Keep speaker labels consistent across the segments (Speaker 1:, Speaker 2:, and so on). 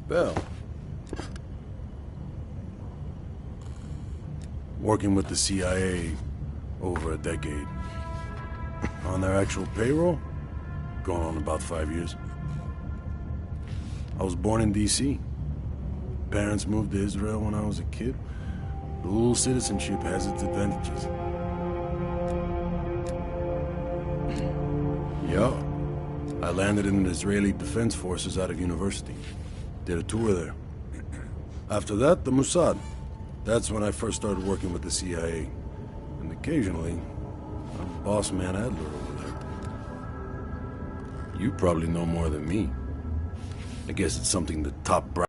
Speaker 1: Bell. Working with the CIA over a decade. On their actual payroll, going on about 5 years. I was born in D.C. Parents moved to Israel when I was a kid. Dual citizenship has its advantages. Yeah. I landed in the Israeli Defense Forces out of university. Did a tour there. After that, the Mossad. That's when I first started working with the CIA. And occasionally, I'm boss man Adler over there. You probably know more than me. I guess it's something the top brass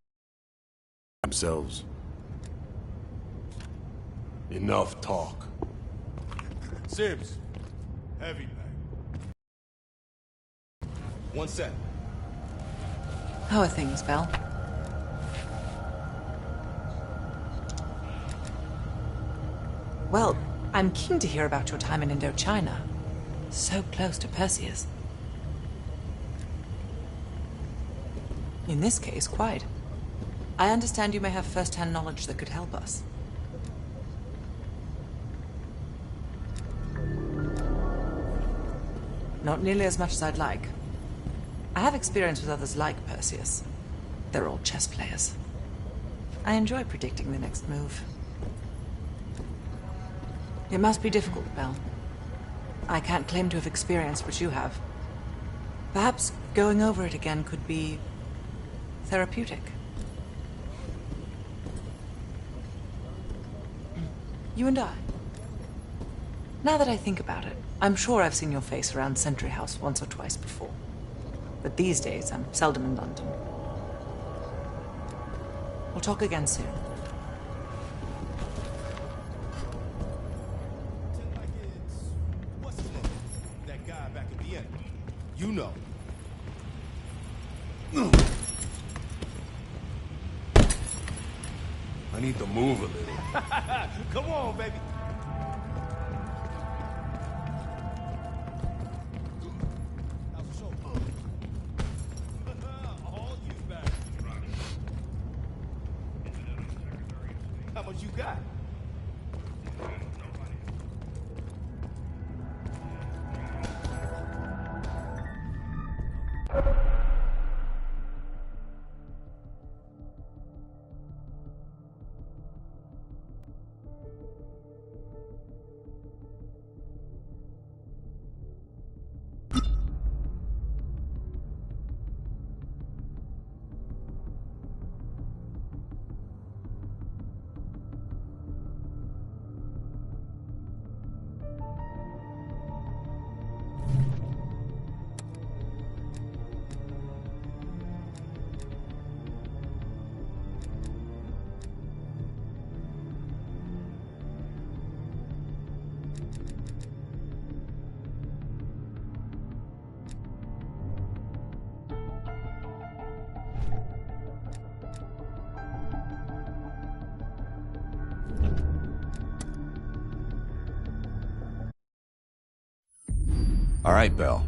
Speaker 1: themselves.
Speaker 2: Enough talk. Sims, heavy bag. One sec.
Speaker 3: How are things, Bell? Well, I'm keen to hear about your time in Indochina. So close to Perseus. In this case, quite. I understand you may have first-hand knowledge that could help us. Not nearly as much as I'd like. I have experience with others like Perseus. They're all chess players. I enjoy predicting the next move. It must be difficult, Bell. I can't claim to have experienced what you have. Perhaps going over it again could be therapeutic. You and I. Now that I think about it, I'm sure I've seen your face around Sentry House once or twice before. But these days, I'm seldom in London. We'll talk again soon.
Speaker 2: What's his name? That guy back in Vienna. You know.
Speaker 1: I need to move a little.
Speaker 2: Come on, baby. All you back. How much you got?
Speaker 4: All right, Bell.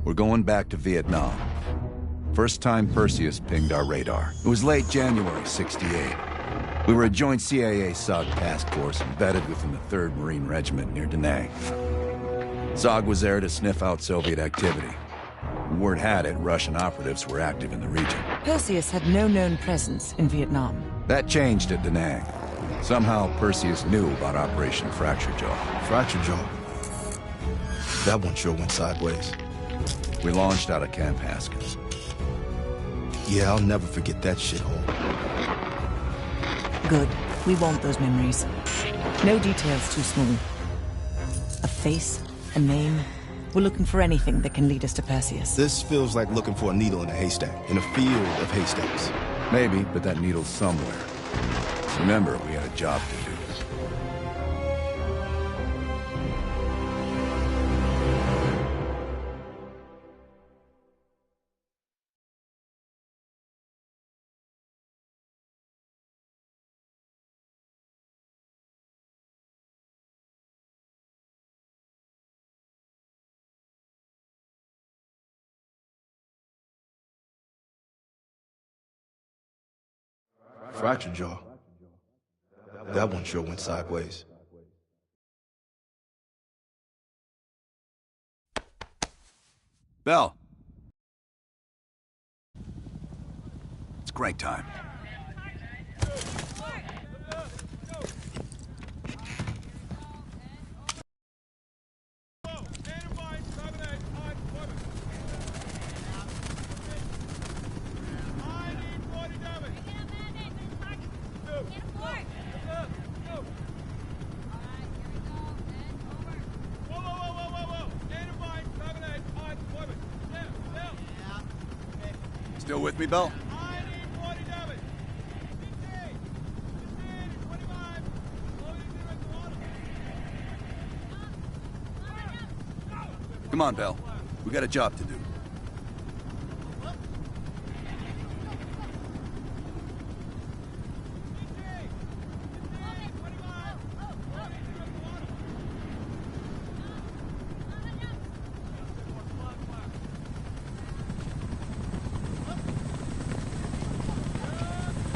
Speaker 4: We're going back to Vietnam. First time Perseus pinged our radar. It was late January, '68. We were a joint CIA-SOG task force embedded within the 3rd Marine Regiment near Da Nang. SOG was there to sniff out Soviet activity. Word had it, Russian operatives were active in the region.
Speaker 3: Perseus had no known presence in Vietnam.
Speaker 4: That changed at Da Nang. Somehow, Perseus knew about Operation Fracture Jaw.
Speaker 5: Fracture Jaw. That one sure went sideways.
Speaker 4: We launched out of Camp Haskins.
Speaker 5: Yeah, I'll never forget that shithole.
Speaker 3: Good. We want those memories. No details too small. A face, a name. We're looking for anything that can lead us to Perseus.
Speaker 5: This feels like looking for a needle in a haystack, in a field of haystacks.
Speaker 4: Maybe, but that needle's somewhere. Remember, we had a job to do.
Speaker 5: Fractured jaw. That one sure went sideways.
Speaker 4: Bell. It's crank time. Still with me, Bell? Come on, Bell. We got a job to do.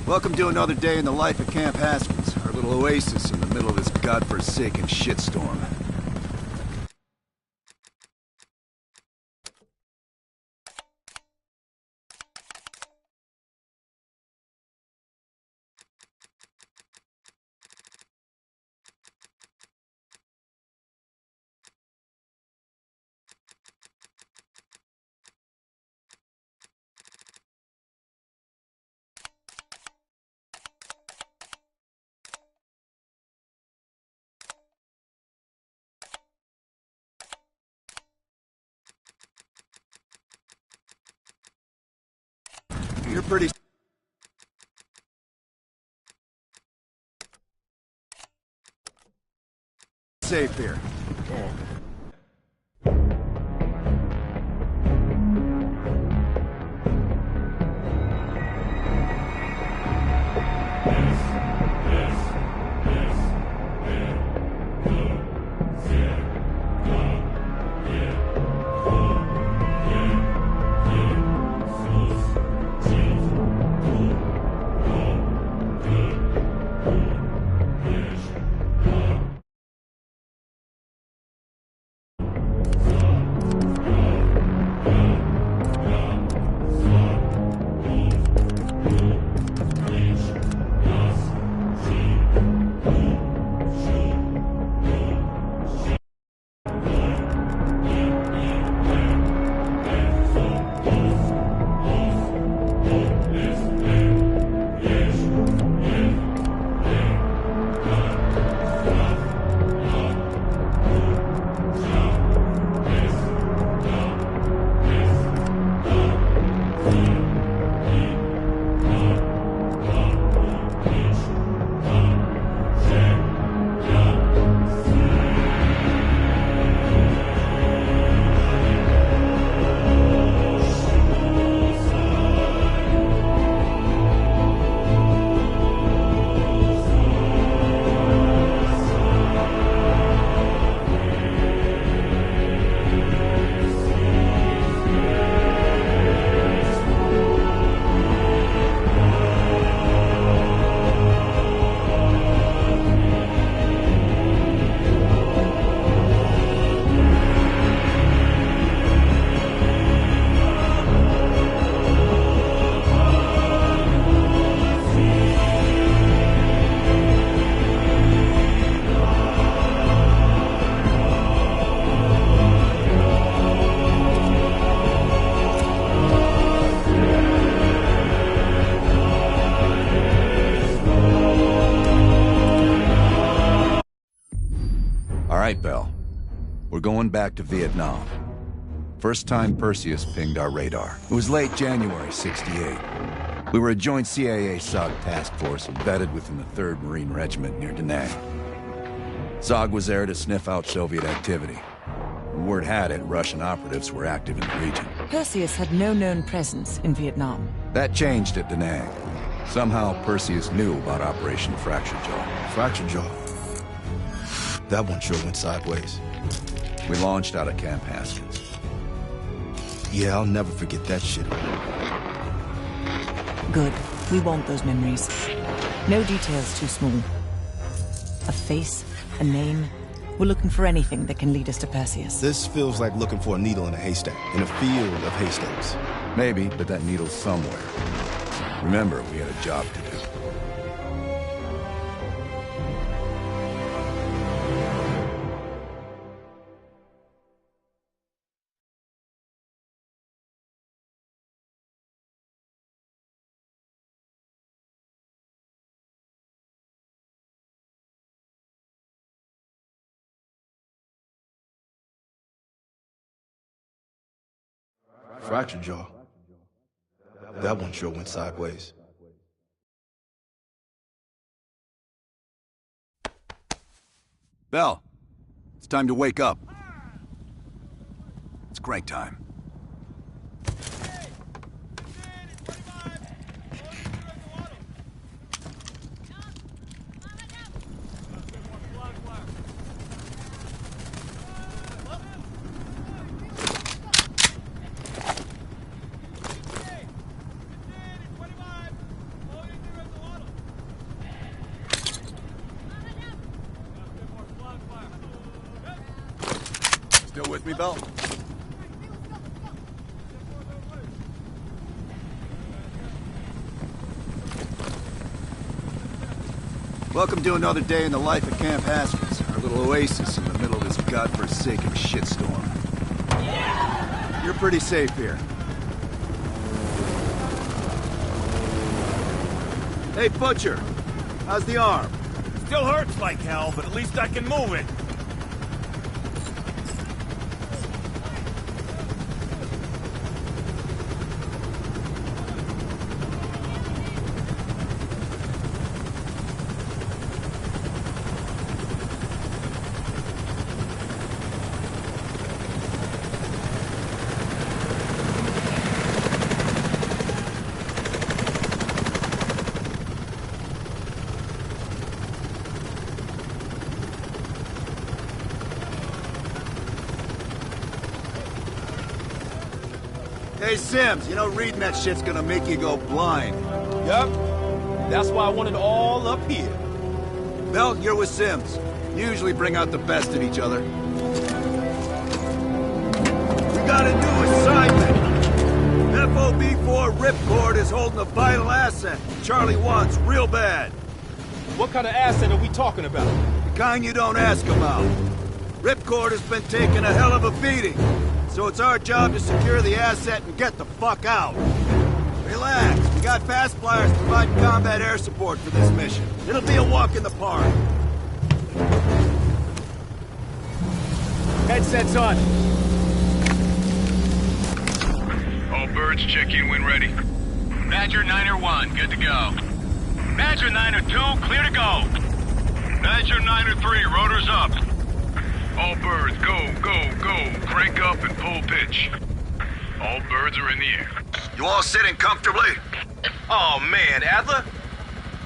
Speaker 4: Welcome to another day in the life of Camp Haskins, our little oasis in the middle of this godforsaken shitstorm. You're pretty safe here. All right, Bell. We're going back to Vietnam. First time Perseus pinged our radar. It was late January '68. We were a joint CIA-SOG task force embedded within the 3rd Marine Regiment near Da Nang. SOG was there to sniff out Soviet activity. Word had it, Russian operatives were active in the region.
Speaker 3: Perseus had no known presence in Vietnam.
Speaker 4: That changed at Da Nang. Somehow Perseus knew about Operation Fractured Jaw.
Speaker 5: Fractured jaw. That one sure went sideways.
Speaker 4: We launched out of Camp Haskins.
Speaker 5: Yeah, I'll never forget that shit.
Speaker 3: Good. We want those memories. No details too small. A face, a name. We're looking for anything that can lead us to Perseus.
Speaker 2: This feels like looking for a needle in a haystack, in a field of haystacks.
Speaker 4: Maybe, but that needle's somewhere. Remember, we had a job to do.
Speaker 5: Fractured jaw. That one sure went sideways.
Speaker 4: Bell, it's time to wake up. It's crank time. Still with me, Bell? Welcome to another day in the life of Camp Haskins, our little oasis in the middle of this godforsaken shitstorm. You're pretty safe here. Hey, Butcher, how's the arm?
Speaker 6: Still hurts like hell, but at least I can move it.
Speaker 4: Hey, Sims, you know reading that shit's gonna make you go blind.
Speaker 6: Yup. That's why I want it all up here.
Speaker 4: Bell, you're with Sims. You usually bring out the best in each other. We got a new assignment. FOB4 Ripcord is holding a vital asset Charlie wants real bad.
Speaker 6: What kind of asset are we talking about?
Speaker 4: The kind you don't ask about. Ripcord has been taking a hell of a beating. So it's our job to secure the asset and get the fuck out. Relax, we got fast flyers providing combat air support for this mission. It'll be a walk in the park.
Speaker 6: Headsets on.
Speaker 7: All birds, check in when ready. Badger 9-1, good to go. Badger 9-2, clear to go. Badger 9-3, rotors up. All birds, go, go, go. Crank up and pull pitch. All birds are in the air.
Speaker 4: You all sitting comfortably?
Speaker 8: Oh man, Adler?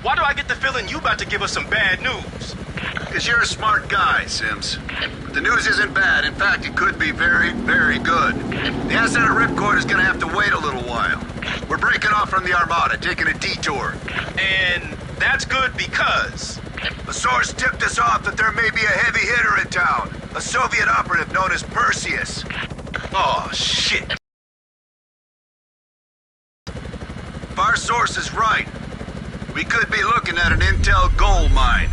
Speaker 8: Why do I get the feeling you about to give us some bad news?
Speaker 4: Because you're a smart guy, Sims. But the news isn't bad. In fact, it could be very, very good. The asset of Ripcord is gonna have to wait a little while. We're breaking off from the Armada, taking a detour.
Speaker 8: And that's good because...
Speaker 4: A source tipped us off that there may be a heavy hitter in town. A Soviet operative known as Perseus.
Speaker 8: Oh, shit.
Speaker 4: If our source is right, we could be looking at an intel gold mine.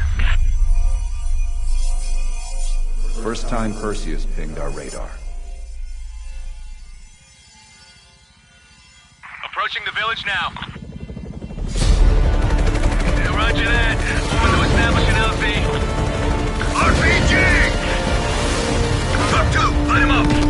Speaker 4: First time Perseus pinged our radar.
Speaker 7: Approaching the village now. Roger that. Moving to establish an LZ.
Speaker 4: RPG! Top 2, line him up!